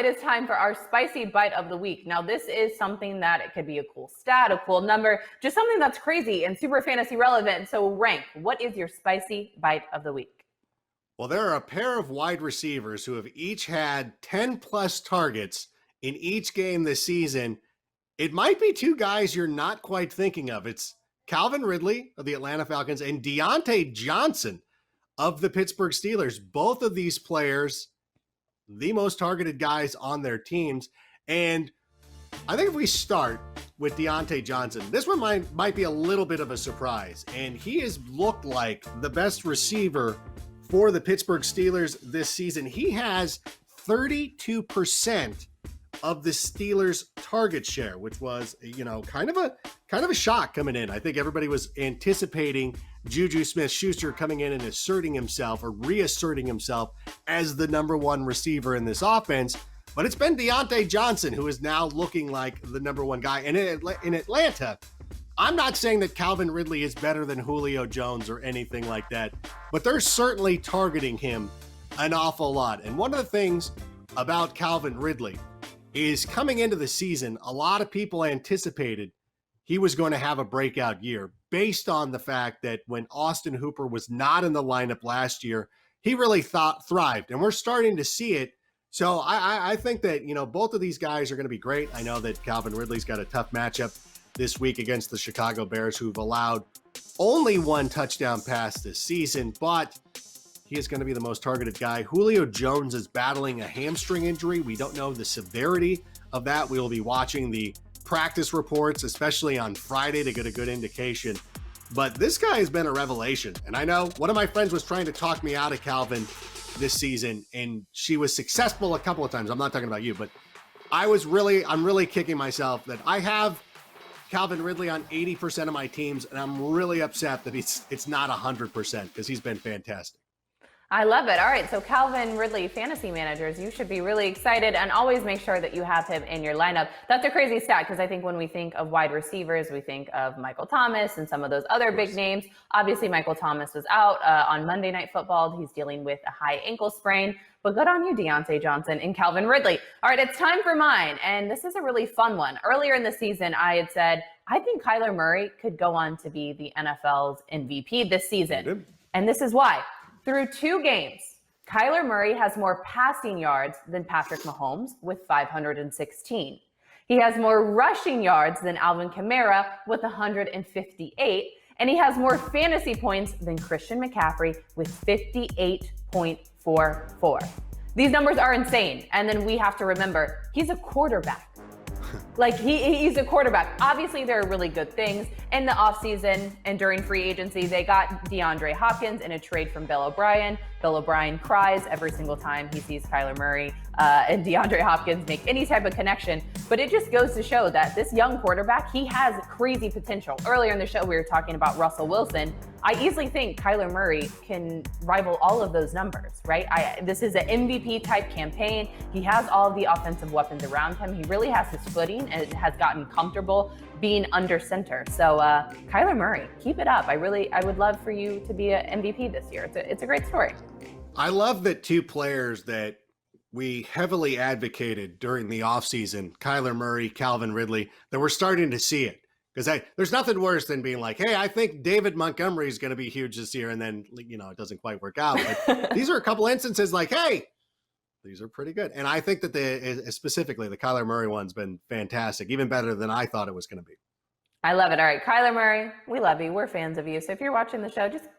it is time for our spicy bite of the week. Now, this is something that it could be a cool stat, a cool number, just something that's crazy and super fantasy relevant. So, Rank, what is your spicy bite of the week? Well, there are a pair of wide receivers who have each had 10 plus targets in each game this season. It might be two guys you're not quite thinking of. It's Calvin Ridley of the Atlanta Falcons and Deontay Johnson of the Pittsburgh Steelers. Both of these players, the most targeted guys on their teams. And I think if we start with Deontay Johnson, this one might be a little bit of a surprise. And he has looked like the best receiver for the Pittsburgh Steelers this season. He has 32% of the Steelers' target share, which was, kind of a shock coming in. I think everybody was anticipating Juju Smith-Schuster coming in and asserting himself or reasserting himself as the number one receiver in this offense. But it's been Deontay Johnson who is now looking like the number one guy. And in Atlanta, I'm not saying that Calvin Ridley is better than Julio Jones or anything like that, but they're certainly targeting him an awful lot. And one of the things about Calvin Ridley is coming into the season, a lot of people anticipated he was going to have a breakout year based on the fact that when Austin Hooper was not in the lineup last year, he really thrived. And we're starting to see it. So I think that, both of these guys are going to be great. I know that Calvin Ridley's got a tough matchup this week against the Chicago Bears, who've allowed only one touchdown pass this season, but he is going to be the most targeted guy. Julio Jones is battling a hamstring injury. We don't know the severity of that. We will be watching the practice reports, especially on Friday, to get a good indication. But this guy has been a revelation. And I know one of my friends was trying to talk me out of Calvin this season, and she was successful a couple of times. I'm not talking about you, but I'm really kicking myself that I have Calvin Ridley on 80% of my teams, and I'm really upset that it's not 100% because he's been fantastic. I love it. All right, so Calvin Ridley fantasy managers, you should be really excited, and always make sure that you have him in your lineup. That's a crazy stat because I think when we think of wide receivers, we think of Michael Thomas and some of those other big names. Obviously, Michael Thomas was out on Monday Night Football. He's dealing with a high ankle sprain, but good on you, Deontay Johnson and Calvin Ridley. All right, it's time for mine, and this is a really fun one. Earlier in the season, I had said, I think Kyler Murray could go on to be the NFL's MVP this season, and this is why. Through 2 games, Kyler Murray has more passing yards than Patrick Mahomes with 516. He has more rushing yards than Alvin Kamara with 158. And he has more fantasy points than Christian McCaffrey with 58.44. These numbers are insane. And then we have to remember, he's a quarterback. Like, he's a quarterback. Obviously, there are really good things. In the offseason and during free agency, they got DeAndre Hopkins in a trade from Bill O'Brien. Bill O'Brien cries every single time he sees Kyler Murray and DeAndre Hopkins make any type of connection. But it just goes to show that this young quarterback, he has crazy potential. Earlier in the show, we were talking about Russell Wilson. I easily think Kyler Murray can rival all of those numbers, right? This is an MVP type campaign. He has all of the offensive weapons around him. He really has his footing and has gotten comfortable being under center. So Kyler Murray, keep it up. I would love for you to be an MVP this year. It's a great story. I love that two players that we heavily advocated during the offseason, Kyler Murray, Calvin Ridley, that we're starting to see it. Because there's nothing worse than being like, hey, I think David Montgomery is going to be huge this year. And then, it doesn't quite work out. But these are a couple instances like, hey, these are pretty good. And I think that specifically the Kyler Murray one's been fantastic, even better than I thought it was going to be. I love it. All right, Kyler Murray, we love you. We're fans of you. So if you're watching the show, just